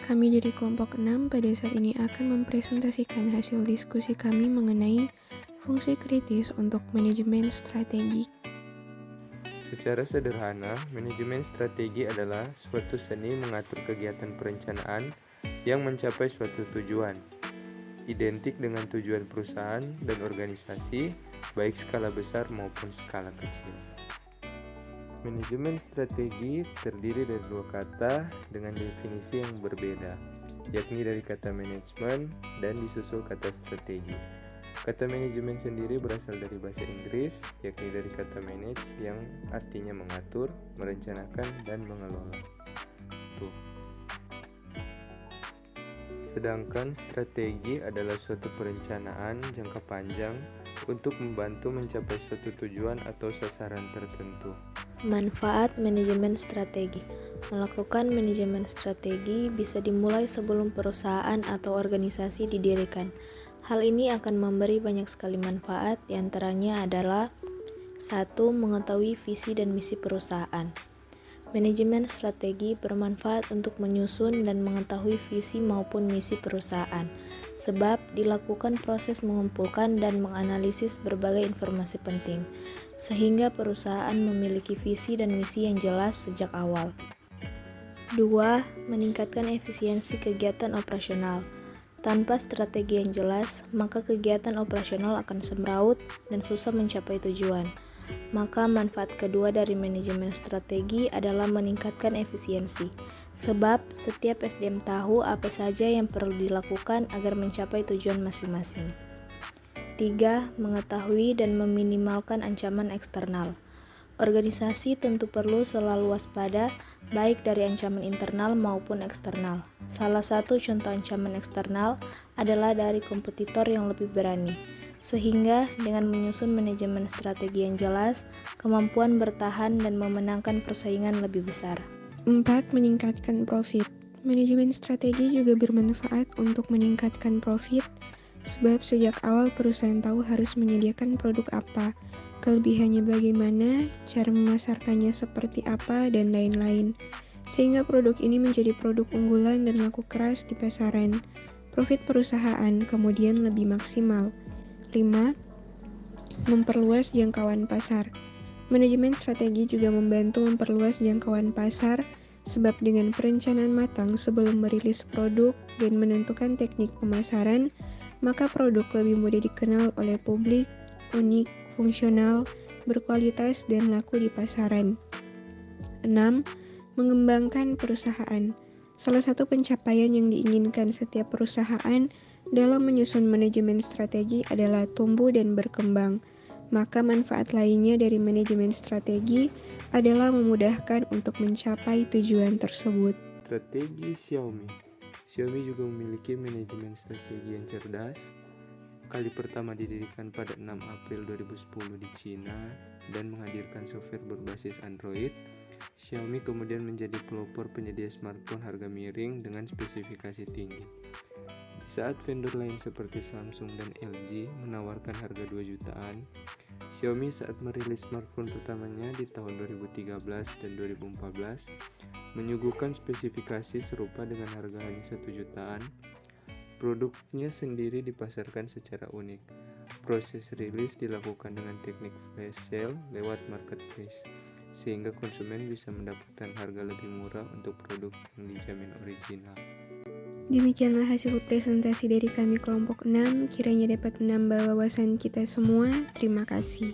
Kami dari kelompok 6 pada saat ini akan mempresentasikan hasil diskusi kami mengenai fungsi kritis untuk manajemen strategi. Secara sederhana, manajemen strategi adalah suatu seni mengatur kegiatan perencanaan yang mencapai suatu tujuan, identik dengan tujuan perusahaan dan organisasi, baik skala besar maupun skala kecil. Manajemen strategi terdiri dari dua kata dengan definisi yang berbeda, yakni dari kata manajemen dan disusul kata strategi. Kata manajemen sendiri berasal dari bahasa Inggris, yakni dari kata manage yang artinya mengatur, merencanakan, dan mengelola. Sedangkan strategi adalah suatu perencanaan jangka panjang untuk membantu mencapai suatu tujuan atau sasaran tertentu. Manfaat manajemen strategi. Melakukan manajemen strategi bisa dimulai sebelum perusahaan atau organisasi didirikan. Hal ini akan memberi banyak sekali manfaat, diantaranya adalah 1. Mengetahui visi dan misi perusahaan. Manajemen strategi bermanfaat untuk menyusun dan mengetahui visi maupun misi perusahaan, sebab dilakukan proses mengumpulkan dan menganalisis berbagai informasi penting, sehingga perusahaan memiliki visi dan misi yang jelas sejak awal. 2. Meningkatkan efisiensi kegiatan operasional. Tanpa strategi yang jelas, maka kegiatan operasional akan semraut dan susah mencapai tujuan. Maka manfaat kedua dari manajemen strategi adalah meningkatkan efisiensi, sebab setiap SDM tahu apa saja yang perlu dilakukan agar mencapai tujuan masing-masing. 3. Mengetahui dan meminimalkan ancaman eksternal. Organisasi tentu perlu selalu waspada, baik dari ancaman internal maupun eksternal. Salah satu contoh ancaman eksternal adalah dari kompetitor yang lebih berani. Sehingga dengan menyusun manajemen strategi yang jelas, kemampuan bertahan dan memenangkan persaingan lebih besar. 4. Meningkatkan profit. Manajemen strategi juga bermanfaat untuk meningkatkan profit, sebab sejak awal perusahaan tahu harus menyediakan produk apa, kelebihannya bagaimana, cara memasarkannya seperti apa, dan lain-lain. Sehingga produk ini menjadi produk unggulan dan laku keras di pasaran. Profit perusahaan kemudian lebih maksimal. 5. Memperluas jangkauan pasar. Manajemen strategi juga membantu memperluas jangkauan pasar, sebab dengan perencanaan matang sebelum merilis produk dan menentukan teknik pemasaran, maka produk lebih mudah dikenal oleh publik, unik, fungsional, berkualitas, dan laku di pasaran. 6. Mengembangkan perusahaan. Salah satu pencapaian yang diinginkan setiap perusahaan dalam menyusun manajemen strategi adalah tumbuh dan berkembang. Maka manfaat lainnya dari manajemen strategi adalah memudahkan untuk mencapai tujuan tersebut. Strategi Xiaomi. Xiaomi juga memiliki manajemen strategi yang cerdas. Kali pertama didirikan pada 6 April 2010 di Cina dan menghadirkan software berbasis Android. Xiaomi kemudian menjadi pelopor penyedia smartphone harga miring dengan spesifikasi tinggi. Di saat vendor lain seperti Samsung dan LG menawarkan harga 2 jutaan, Xiaomi saat merilis smartphone pertamanya di tahun 2013 dan 2014 menyuguhkan spesifikasi serupa dengan harga hanya 1 jutaan. Produknya sendiri dipasarkan secara unik. Proses rilis dilakukan dengan teknik flash sale lewat marketplace, sehingga konsumen bisa mendapatkan harga lebih murah untuk produk yang dijamin original. Demikianlah hasil presentasi dari kami kelompok 6, kiranya dapat menambah wawasan kita semua. Terima kasih.